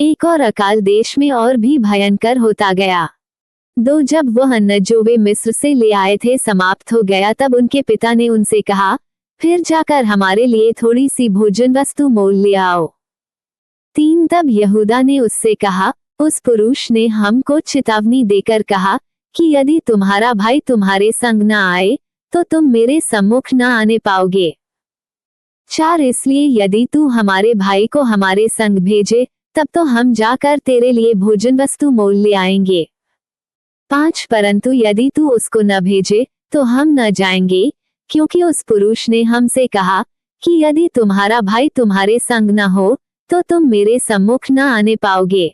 एक और अकाल देश में और भी भयंकर होता गया। जब वह अन्न जो वे मिस्र से ले आए थे समाप्त हो गया, तब उनके पिता ने उनसे कहा, फिर जाकर हमारे लिए थोड़ी सी भोजन वस्तु मोल ले आओ। 3 तब यहूदा ने उससे कहा, उस पुरुष ने हमको चेतावनी देकर कहा कि यदि तुम्हारा भाई तुम्हारे संग न आए तो तुम मेरे सम्मुख न आने पाओगे। 4 इसलिए यदि तू हमारे भाई को हमारे संग भेजे तब तो हम जाकर तेरे लिए भोजन वस्तु मोल ले आएंगे। 5 परंतु यदि तू उसको न भेजे तो हम न जाएंगे, क्योंकि उस पुरुष ने हमसे कहा कि यदि तुम्हारा भाई तुम्हारे संग न हो तो तुम मेरे सम्मुख न आने पाओगे।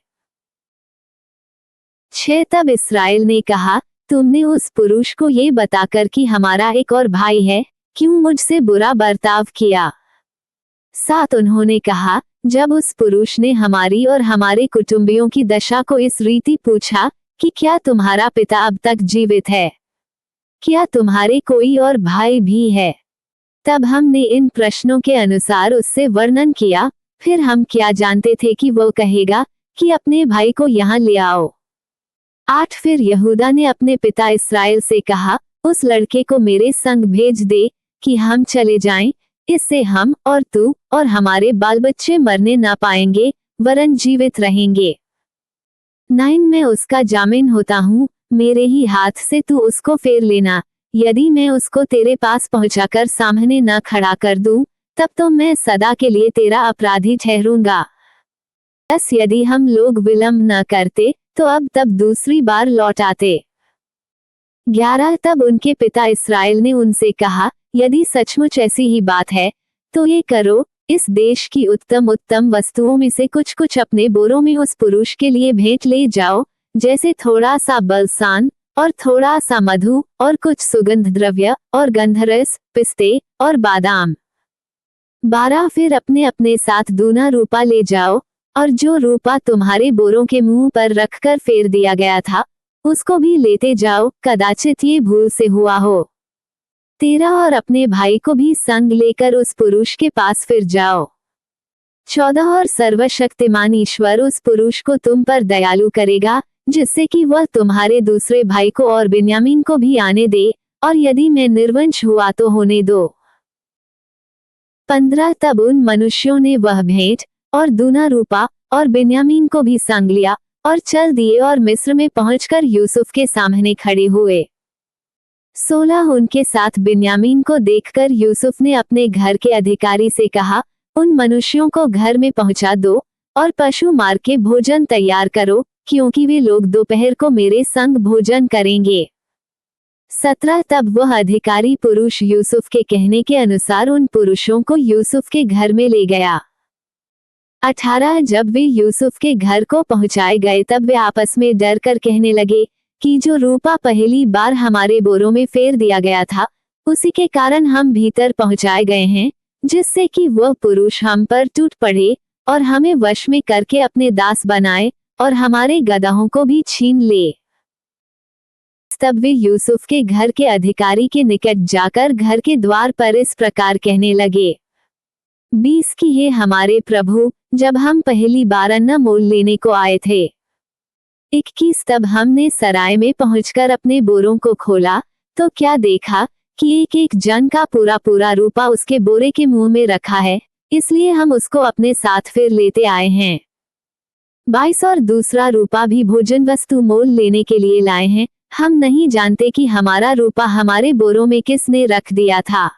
6 तब इस्राएल ने कहा, तुमने उस पुरुष को ये बताकर कि हमारा एक और भाई है, क्यों मुझसे बुरा बर्ताव किया? 7 उन्होंने कहा, जब उस पुरुष ने हमारी और हमारे कुटुंबियों की दशा को इस रीति पूछा कि क्या तुम्हारा पिता अब तक जीवित है, क्या तुम्हारे कोई और भाई भी है, तब हमने इन प्रश्नों के अनुसार उससे वर्णन किया। फिर हम क्या जानते थे कि वो कहेगा कि अपने भाई को यहाँ ले आओ। 8 फिर यहूदा ने अपने पिता इस्राएल से कहा, उस लड़के को मेरे संग भेज दे कि हम चले जाएं, इससे हम और तू और हमारे बाल बच्चे मरने ना पाएंगे वरन जीवित रहेंगे। 9 मैं उसका जामिन होता हूँ, मेरे ही हाथ से तू उसको फेर लेना। यदि मैं उसको तेरे पास पहुंचाकर सामने न खड़ा कर दूं, तब तो मैं सदा के लिए तेरा अपराधी ठहरूंगा। 10 यदि हम लोग विलंब न करते तो अब तब दूसरी बार लौट आते। 11 तब उनके पिता इस्राएल ने उनसे कहा, यदि सचमुच ऐसी ही बात है तो ये करो, इस देश की उत्तम उत्तम वस्तुओं में से कुछ कुछ अपने बोरों में उस पुरुष के लिए भेंट ले जाओ, जैसे थोड़ा सा बलसान और थोड़ा सा मधु और कुछ सुगंध द्रव्य और गंधरस, पिस्ते और बादाम। 12 फिर अपने अपने साथ दूना रूपा ले जाओ, और जो रूपा तुम्हारे बोरों के मुंह पर रखकर फेर दिया गया था उसको भी लेते जाओ, कदाचित ये भूल से हुआ हो। 13 और अपने भाई को भी संग लेकर उस पुरुष के पास फिर जाओ। 14 और सर्वशक्तिमान ईश्वर उस पुरुष को तुम पर दयालु करेगा, जिससे कि वह तुम्हारे दूसरे भाई को और बिन्यामीन को भी आने दे, और यदि मैं निर्वंश हुआ तो होने दो। 15 तब उन मनुष्यों ने वह भेंट और दूना रूपा और बिन्यामीन को भी संग लिया और चल दिए और मिस्र में पहुंचकर यूसुफ के सामने खड़े हुए। 16 उनके साथ बिन्यामीन को देखकर यूसुफ ने अपने घर के अधिकारी से कहा, उन मनुष्यों को घर में पहुंचा दो और पशु मार के भोजन तैयार करो, क्योंकि वे लोग दोपहर को मेरे संग भोजन करेंगे। 17 तब वह अधिकारी पुरुष यूसुफ के कहने के अनुसार उन पुरुषों को यूसुफ के घर में ले गया। 18 जब वे यूसुफ के घर को पहुंचाए गए तब वे आपस में डर कर कहने लगे कि जो रूपा पहली बार हमारे बोरों में फेर दिया गया था उसी के कारण हम भीतर पहुंचाए गए हैं, जिससे कि वह पुरुष हम पर टूट पड़े और हमें वश में करके अपने दास बनाए और हमारे गदहों को भी छीन ले। तब वे यूसुफ के घर के अधिकारी के निकट जाकर घर के द्वार पर इस प्रकार कहने लगे, 20 की हे हमारे प्रभु, जब हम पहली बार अन्न मोल लेने को आए थे। 21 तब हमने सराय में पहुंचकर अपने बोरों को खोला तो क्या देखा कि एक एक जन का पूरा पूरा रूपा उसके बोरे के मुंह में रखा है, इसलिए हम उसको अपने साथ फिर लेते आए हैं। 22 और दूसरा रूपा भी भोजन वस्तु मोल लेने के लिए लाए हैं, हम नहीं जानते कि हमारा रूपा हमारे बोरों में किसने रख दिया था।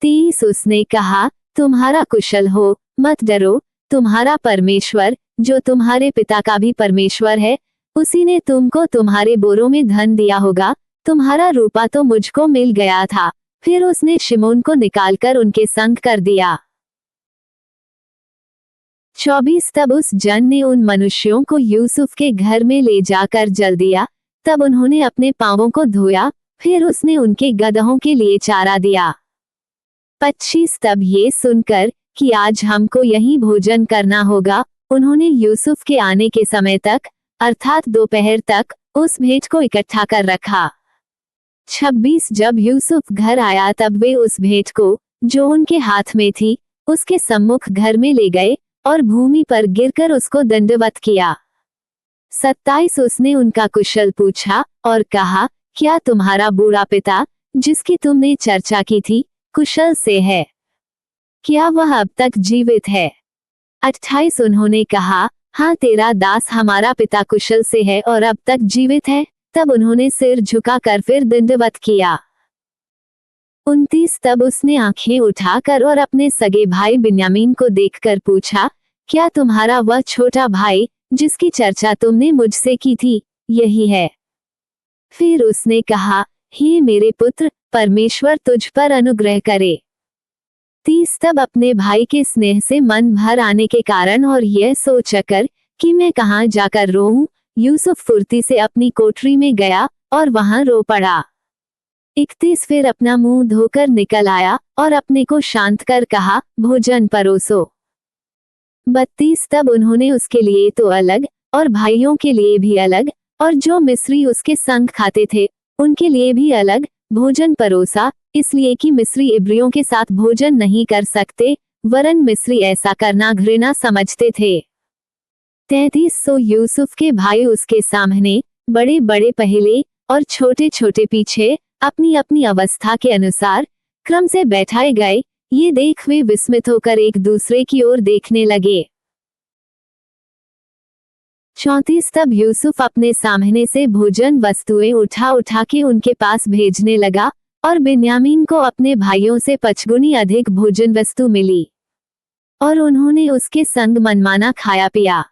23 उसने कहा, तुम्हारा कुशल हो, मत डरो, तुम्हारा परमेश्वर जो तुम्हारे पिता का भी परमेश्वर है, उसी ने तुमको तुम्हारे बोरों में धन दिया होगा। तुम्हारा रूपा तो मुझको मिल गया था। फिर उसने शिमोन को निकालकर उनके संग कर दिया। 24 तब उस जन ने उन मनुष्यों को यूसुफ के घर में ले जाकर जल दिया। तब उन्होंने अपने पांवों को धोया, फिर उसने उनके गदहों के लिए चारा दिया। 25 तब ये सुनकर कि आज हमको यहीं भोजन करना होगा, उन्होंने यूसुफ के आने के समय तक अर्थात दोपहर तक उस भेंट को इकट्ठा कर रखा। 26 जब यूसुफ घर आया तब वे उस भेंट को जो उनके हाथ में थी उसके सम्मुख घर में ले गए और भूमि पर गिरकर उसको दंडवत किया। 27 उसने उनका कुशल पूछा और कहा, क्या तुम्हारा बूढ़ा पिता, जिसकी तुमने चर्चा की थी, कुशल से है? क्या वह अब तक जीवित है? 28 उन्होंने कहा, हाँ, तेरा दास हमारा पिता कुशल से है और अब तक जीवित है। तब उन्होंने सिर झुकाकर फिर दंडवत किया। 29 तब उसने आंखें उठाकर और अपने सगे भाई बिन्यामीन को देखकर पूछा, क्या तुम्हारा वह छोटा भाई, जिसकी चर्चा तुमने मुझसे की थी, यही है? फिर उसने कहा, हे मेरे पुत्र, परमेश्वर तुझ पर अनुग्रह करे। 30 तब अपने भाई के स्नेह से मन भर आने के कारण और यह सोचकर कि मैं कहाँ जाकर रोऊं, यूसुफ फुर्ती से अपनी कोठरी में गया और वहां रो पड़ा। 31 फिर अपना मुंह धोकर निकल आया और अपने को शांत कर कहा, भोजन परोसो। 32 तब उन्होंने उसके लिए तो अलग और भाइयों के लिए भी अलग और जो मिस्री उसके संग खाते थे उनके लिए भी अलग भोजन परोसा, इसलिए कि मिस्री इब्रियों के साथ भोजन नहीं कर सकते, वरन मिस्री ऐसा करना घृणा समझते थे। 33 सो यूसुफ के भाई उसके सामने, बड़े बड़े पहले और छोटे छोटे पीछे, अपनी अपनी अवस्था के अनुसार क्रम से बैठाए गए। ये देख वे विस्मित होकर एक दूसरे की ओर देखने लगे। 34 तब यूसुफ अपने सामने से भोजन वस्तुएं उठा उठा के उनके पास भेजने लगा और बिन्यामीन को अपने भाइयों से 5 गुनी अधिक भोजन वस्तु मिली और उन्होंने उसके संग मनमाना खाया पिया।